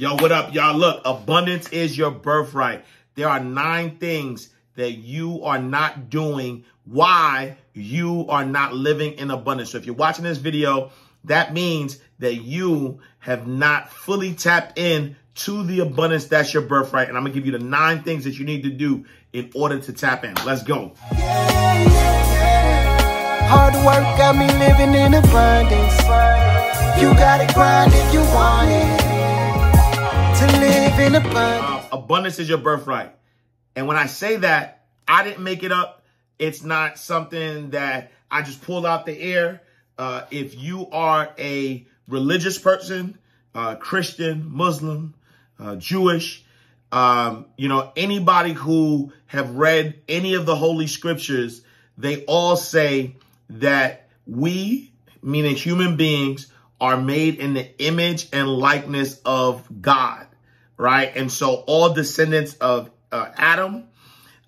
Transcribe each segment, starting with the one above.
Yo, what up, y'all? Look, abundance is your birthright. There are 9 things that you are not doing, why you are not living in abundance. So if you're watching this video, that means that you have not fully tapped in to the abundance that's your birthright. And I'm going to give you the 9 things that you need to do in order to tap in. Let's go. Hard work got me living in abundance. You got to grind if you want it. To live in abundance. Abundance is your birthright. And when I say that, I didn't make it up. It's not something that I just pulled out the air. If you are a religious person, Christian, Muslim, Jewish, anybody who have read any of the Holy Scriptures, they all say that we, meaning human beings, are made in the image and likeness of God, right? And so all descendants of Adam,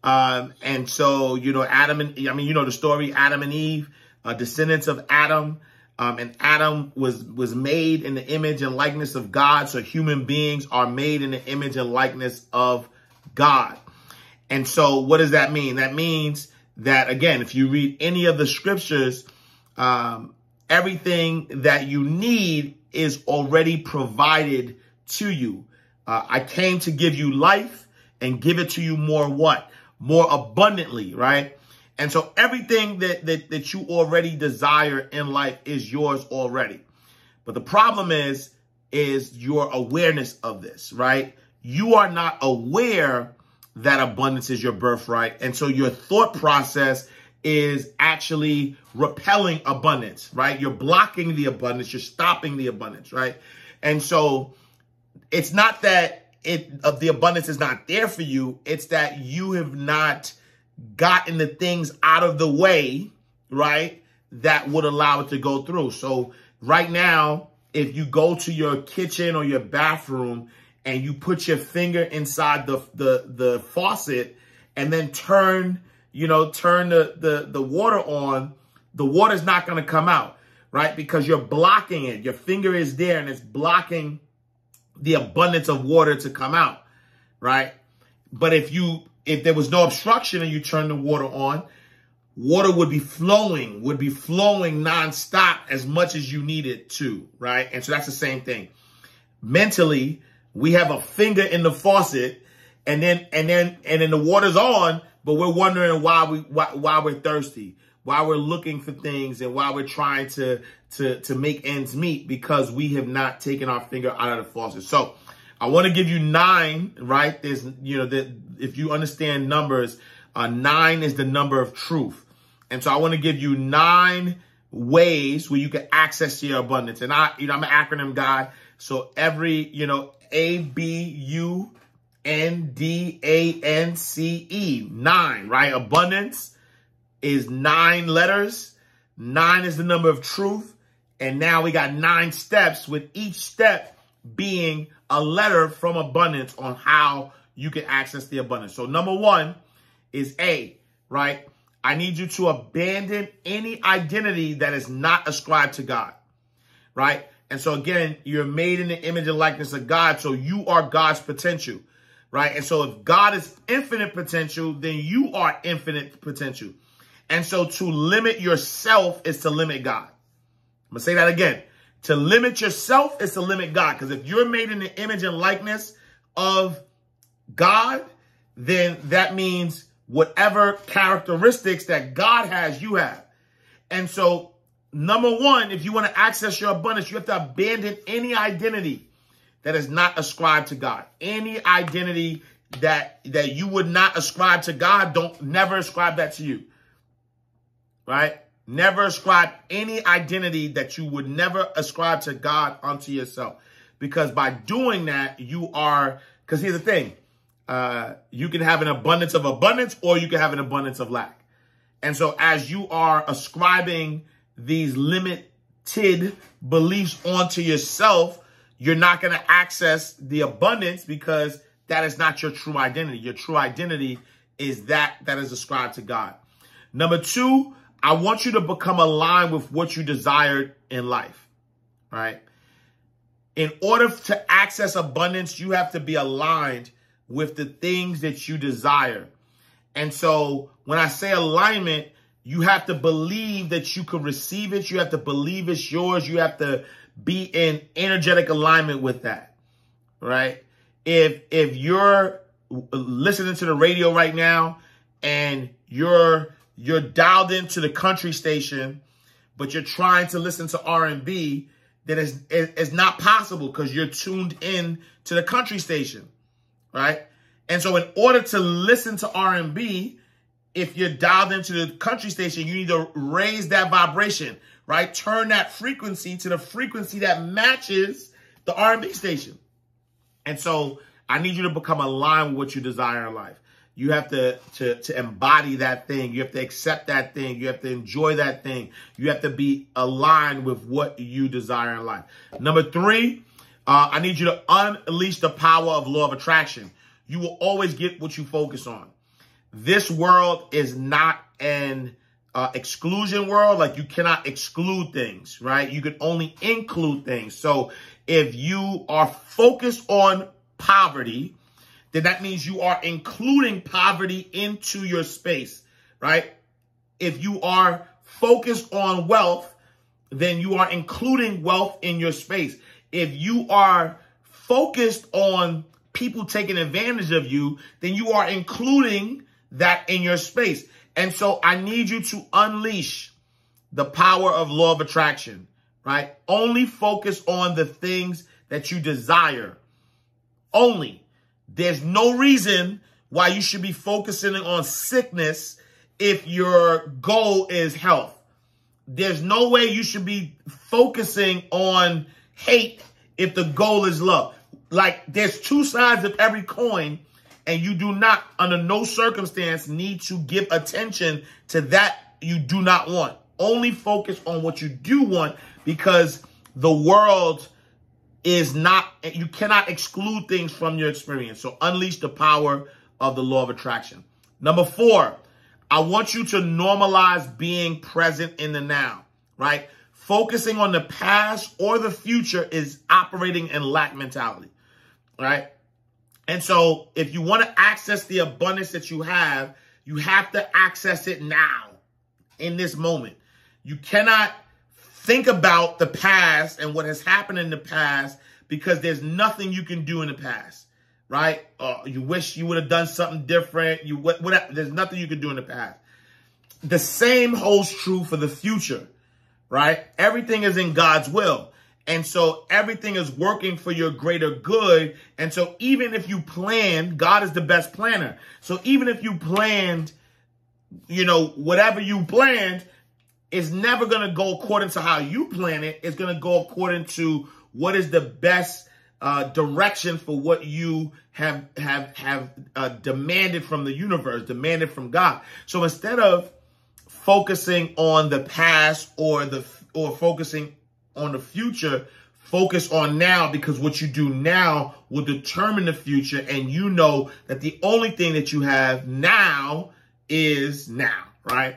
and so, Adam and, the story, Adam and Eve, descendants of Adam, and Adam was made in the image and likeness of God. So human beings are made in the image and likeness of God. And so what does that mean? That means that, again, if you read any of the scriptures, everything that you need is already provided to you. I came to give you life and give it to you more what? More abundantly, right? And so everything that you already desire in life is yours already. But the problem is your awareness of this, right? You are not aware that abundance is your birthright. And so your thought process is actually repelling abundance, right? You're blocking the abundance. You're stopping the abundance, right? And so it's not that the abundance is not there for you. It's that you have not gotten the things out of the way, right, that would allow it to go through. So right now, if you go to your kitchen or your bathroom and you put your finger inside the faucet and then turn the water on, the water's not going to come out, right? Because you're blocking it. Your finger is there and it's blocking the abundance of water to come out, right? But if there was no obstruction and you turn the water on, water would be flowing nonstop as much as you need it to, right? And so that's the same thing. Mentally, we have a finger in the faucet and then the water's on, but we're wondering why we're thirsty, why we're looking for things, and why we're trying to make ends meet, because we have not taken our finger out of the faucet. So I want to give you 9, right? There's, if you understand numbers, 9 is the number of truth. And so I want to give you 9 ways where you can access your abundance. And I'm an acronym guy. So every, ABUNDANCE, 9, right? Abundance is 9 letters. 9 is the number of truth. And now we got 9 steps, with each step being a letter from abundance on how you can access the abundance. So number 1 is A, right? I need you to abandon any identity that is not ascribed to God, right? And so again, you're made in the image and likeness of God. So you are God's potential, right? And so if God is infinite potential, then you are infinite potential. And so to limit yourself is to limit God. I'm going to say that again. To limit yourself is to limit God. Because if you're made in the image and likeness of God, then that means whatever characteristics that God has, you have. And so, number 1, if you want to access your abundance, you have to abandon any identity that is not ascribed to God. Any identity that you would not ascribe to God, never ascribe that to you. Right? Never ascribe any identity that you would never ascribe to God unto yourself. Because by doing that, because here's the thing, you can have an abundance of abundance, or you can have an abundance of lack. And so as you are ascribing these limited beliefs onto yourself, you're not going to access the abundance, because that is not your true identity. Your true identity is that is ascribed to God. Number 2, I want you to become aligned with what you desired in life, right? In order to access abundance, you have to be aligned with the things that you desire. And so when I say alignment, you have to believe that you can receive it. You have to believe it's yours. You have to be in energetic alignment with that, right? If you're listening to the radio right now and you're dialed into the country station, but you're trying to listen to R&B, then it's not possible because you're tuned in to the country station, right? And so in order to listen to R&B, if you're dialed into the country station, you need to raise that vibration, right? Turn that frequency to the frequency that matches the R&B station. And so I need you to become aligned with what you desire in life. You have to embody that thing. You have to accept that thing. You have to enjoy that thing. You have to be aligned with what you desire in life. Number 3, I need you to unleash the power of law of attraction. You will always get what you focus on. This world is not an exclusion world. Like, you cannot exclude things, right? You can only include things. So if you are focused on poverty, then that means you are including poverty into your space, right? If you are focused on wealth, then you are including wealth in your space. If you are focused on people taking advantage of you, then you are including that in your space. And so I need you to unleash the power of law of attraction, right? Only focus on the things that you desire. Only. There's no reason why you should be focusing on sickness if your goal is health. There's no way you should be focusing on hate if the goal is love. Like, there's two sides of every coin, and you do not, under no circumstance, need to give attention to that you do not want. Only focus on what you do want, because the world is not, you cannot exclude things from your experience. So unleash the power of the law of attraction. Number 4, I want you to normalize being present in the now, right? Focusing on the past or the future is operating in lack mentality, right? And so if you want to access the abundance that you have to access it now, in this moment. You cannot think about the past and what has happened in the past, because there's nothing you can do in the past, right? You wish you would have done something different. There's nothing you can do in the past. The same holds true for the future, right? Everything is in God's will. And so everything is working for your greater good. And so even if you planned, God is the best planner. So even if you planned, whatever you planned, it's never going to go according to how you plan it. It's going to go according to what is the best direction for what you have demanded from the universe, demanded from God. So instead of focusing on the past or focusing on the future, focus on now, because what you do now will determine the future. And you know that the only thing that you have now is now, right?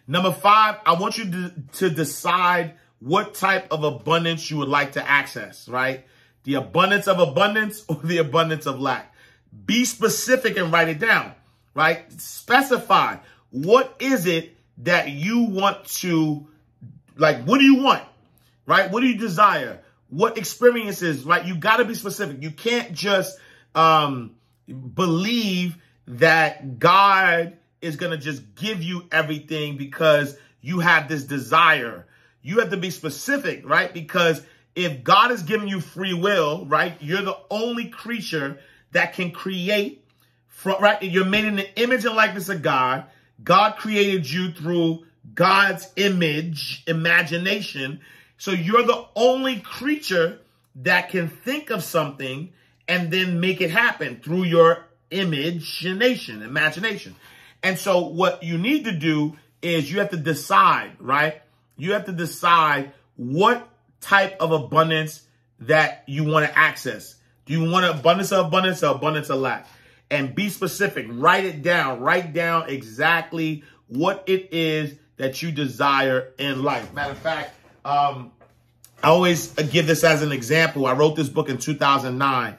Number 5, I want you to decide what type of abundance you would like to access, right? The abundance of abundance or the abundance of lack. Be specific and write it down, right? Specify, what is it that you want to, what do you want, right? What do you desire? What experiences, right? You got to be specific. You can't just believe that God is going to just give you everything because you have this desire. You have to be specific, right? Because if God is giving you free will, right, you're the only creature that can create, right? You're made in the image and likeness of God. God created you through God's image, imagination. So you're the only creature that can think of something and then make it happen through your imagination. And so what you need to do is you have to decide, right? You have to decide what type of abundance that you want to access. Do you want an abundance of abundance or abundance of lack? And be specific. Write it down. Write down exactly what it is that you desire in life. Matter of fact, I always give this as an example. I wrote this book in 2009.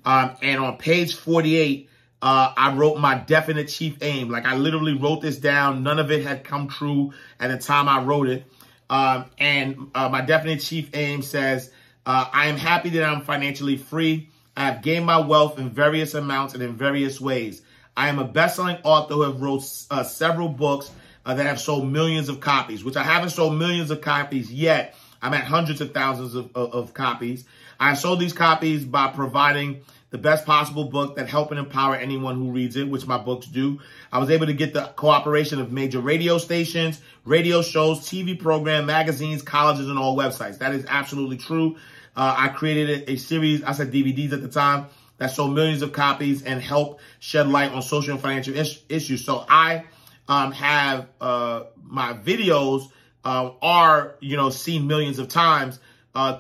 And on page 48, I wrote my definite chief aim. Like, I literally wrote this down. None of it had come true at the time I wrote it. My definite chief aim says, I am happy that I'm financially free. I have gained my wealth in various amounts and in various ways. I am a best-selling author who have wrote several books that have sold millions of copies, which I haven't sold millions of copies yet. I'm at hundreds of thousands of copies. I have sold these copies by providing the best possible book that help and empower anyone who reads it, which my books do. I was able to get the cooperation of major radio stations, radio shows, TV program, magazines, colleges, and all websites. That is absolutely true. I created a series, I said DVDs at the time, that sold millions of copies and help shed light on social and financial issues. So I have my videos are, seen millions of times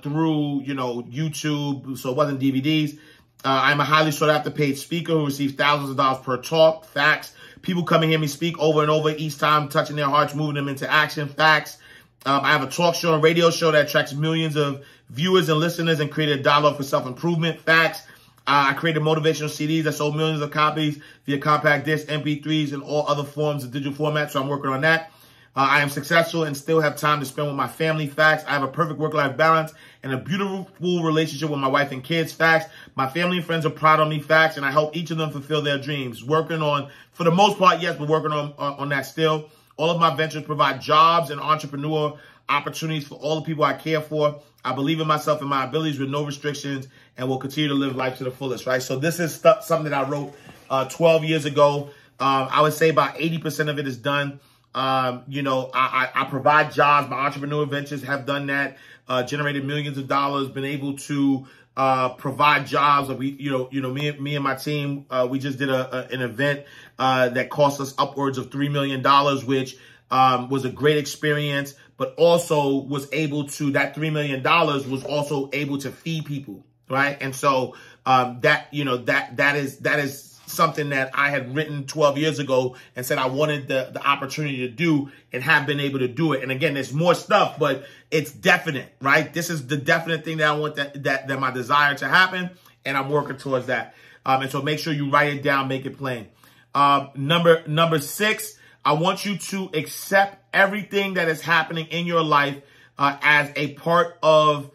through, YouTube. So it wasn't DVDs. I'm a highly sought after paid speaker who receives thousands of dollars per talk. Facts. People come and hear me speak over and over each time, touching their hearts, moving them into action. Facts. I have a talk show and radio show that attracts millions of viewers and listeners and created a dialogue for self-improvement. Facts. I created motivational CDs that sold millions of copies via compact discs, MP3s, and all other forms of digital formats. So I'm working on that. I am successful and still have time to spend with my family. Facts. I have a perfect work-life balance and a beautiful relationship with my wife and kids. Facts. My family and friends are proud of me. Facts. And I help each of them fulfill their dreams. Working on, for the most part, yes, but working on that still. All of my ventures provide jobs and entrepreneur opportunities for all the people I care for. I believe in myself and my abilities with no restrictions and will continue to live life to the fullest, right? So this is something that I wrote 12 years ago. I would say about 80% of it is done. I provide jobs. My entrepreneur ventures have done that, generated millions of dollars, been able to provide jobs. Me and my team, we just did an event that cost us upwards of $3 million, which was a great experience, but also was able to, that $3 million was also able to feed people, right? And so that is something that I had written 12 years ago and said I wanted the opportunity to do and have been able to do it. And again, there's more stuff, but it's definite, right? This is the definite thing that I want that my desire to happen, and I'm working towards that. And so make sure you write it down, make it plain. Number 6, I want you to accept everything that is happening in your life as a part of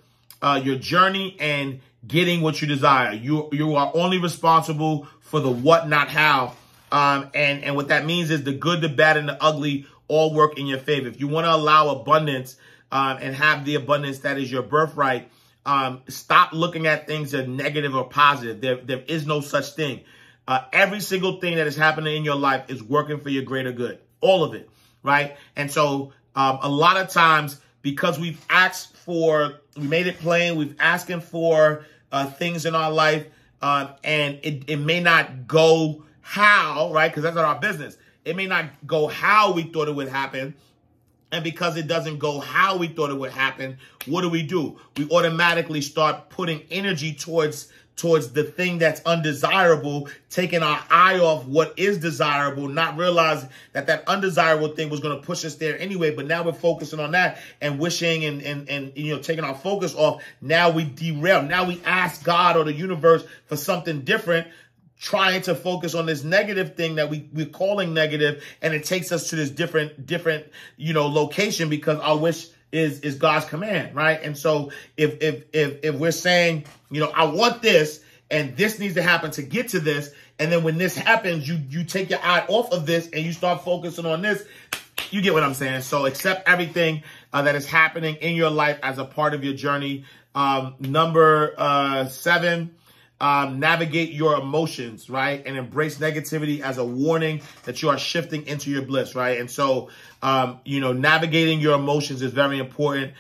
your journey and getting what you desire. You are only responsible for the what, not how. And what that means is the good, the bad, and the ugly all work in your favor. If you want to allow abundance and have the abundance that is your birthright, stop looking at things as negative or positive. There is no such thing. Every single thing that is happening in your life is working for your greater good. All of it, right? And so a lot of times, because we've asked for, we made it plain, we've asking for things in our life, and it may not go how, right? Because that's not our business. It may not go how we thought it would happen. And because it doesn't go how we thought it would happen, what do? We automatically start putting energy towards the thing that's undesirable, taking our eye off what is desirable, not realizing that undesirable thing was going to push us there anyway. But now we're focusing on that and wishing and taking our focus off. Now we derail. Now we ask God or the universe for something different, trying to focus on this negative thing that we're calling negative, and it takes us to this different location because our wish is God's command, right? And so if we're saying, I want this and this needs to happen to get to this, and then when this happens, you take your eye off of this and you start focusing on this, you get what I'm saying? So accept everything that is happening in your life as a part of your journey. Number 7, navigate your emotions, right? And embrace negativity as a warning that you are shifting into your bliss, right? And so, navigating your emotions is very important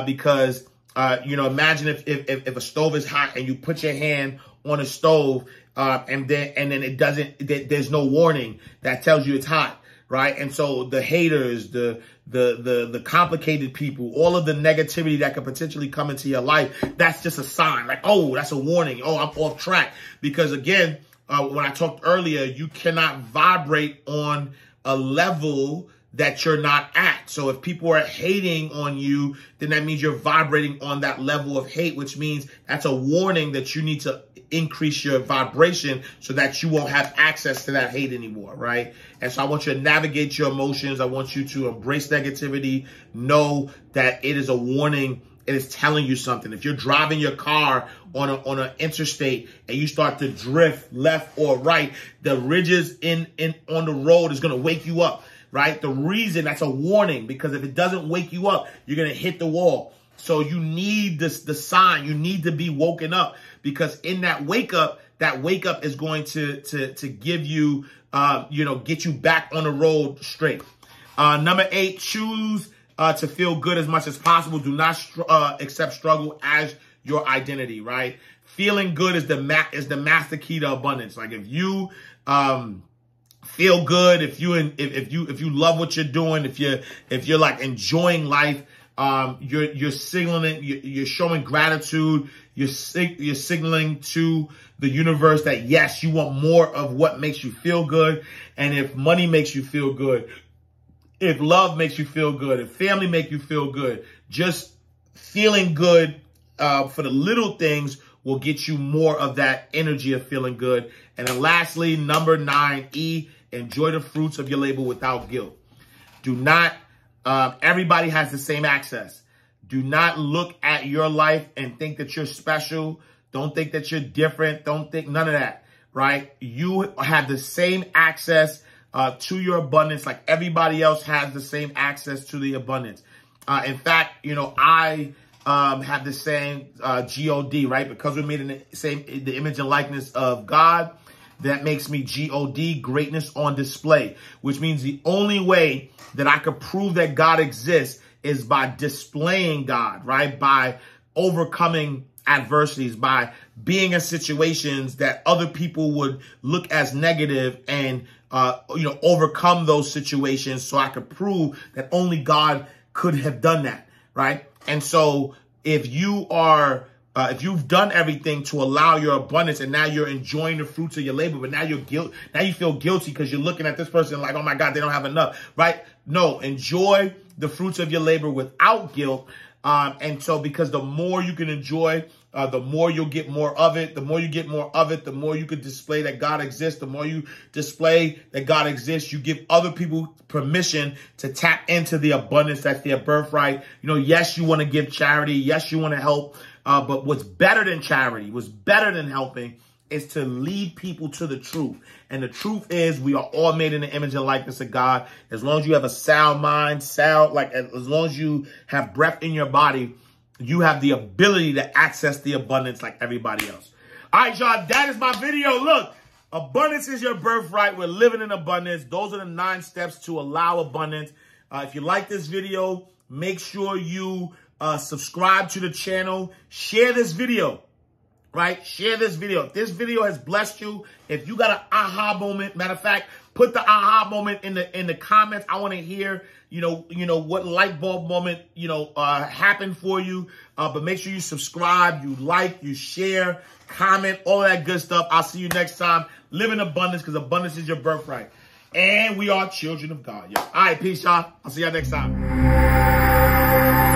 because, imagine if a stove is hot and you put your hand on a stove and then it doesn't, there's no warning that tells you it's hot, right? And so the haters, the complicated people, all of the negativity that could potentially come into your life, that's just a sign like, oh, that's a warning. Oh, I'm off track. Because again, when I talked earlier, you cannot vibrate on a level that you're not at. So if people are hating on you, then that means you're vibrating on that level of hate, which means that's a warning that you need to increase your vibration so that you won't have access to that hate anymore, right? And so I want you to navigate your emotions. I want you to embrace negativity. Know that it is a warning. It is telling you something. If you're driving your car on an interstate and you start to drift left or right, the ridges on the road is going to wake you up, right? The reason, that's a warning, because if it doesn't wake you up, you're going to hit the wall. So you need the sign. You need to be woken up, because in that wake up is going to give you, get you back on the road straight. Number 8, choose to feel good as much as possible. Do not accept struggle as your identity, right? Feeling good is the master key to abundance. Like if you feel good, if you love what you're doing, if you're like enjoying life, you're signaling it, you're showing gratitude, you're signaling to the universe that yes, you want more of what makes you feel good. And if money makes you feel good, if love makes you feel good, if family make you feel good, just feeling good for the little things will get you more of that energy of feeling good. And then lastly, number 9, E, enjoy the fruits of your labor without guilt. Do not, everybody has the same access. Do not look at your life and think that you're special. Don't think that you're different. Don't think none of that, right? You have the same access to your abundance, like everybody else has the same access to the abundance. In fact, I have the same God, right? Because we're made in the image and likeness of God, that makes me God, greatness on display, which means the only way that I could prove that God exists is by displaying God, right? By overcoming adversities, by being in situations that other people would look as negative and overcome those situations, so I could prove that only God could have done that, right? And so if you are, if you've done everything to allow your abundance and now you're enjoying the fruits of your labor, but now you feel guilty because you're looking at this person like, oh my God, they don't have enough, right? No, enjoy the fruits of your labor without guilt. And so because the more you can enjoy, the more you'll get more of it. The more you get more of it, the more you could display that God exists. The more you display that God exists, you give other people permission to tap into the abundance that's their birthright. Yes, you want to give charity. Yes, you want to help. But what's better than charity, what's better than helping, is to lead people to the truth. And the truth is we are all made in the image and likeness of God. As long as you have a sound mind, as long as you have breath in your body, you have the ability to access the abundance like everybody else. All right, y'all, that is my video. Look, abundance is your birthright. We're living in abundance. Those are the 9 steps to allow abundance. If you like this video, make sure you subscribe to the channel. Share this video, right? Share this video. If this video has blessed you, if you got an aha moment, matter of fact, put the aha moment in the comments. I want to hear, what light bulb moment, happened for you. But make sure you subscribe, you like, you share, comment, all that good stuff. I'll see you next time. Live in abundance, because abundance is your birthright. And we are children of God. Yo. All right, peace, y'all. I'll see y'all next time.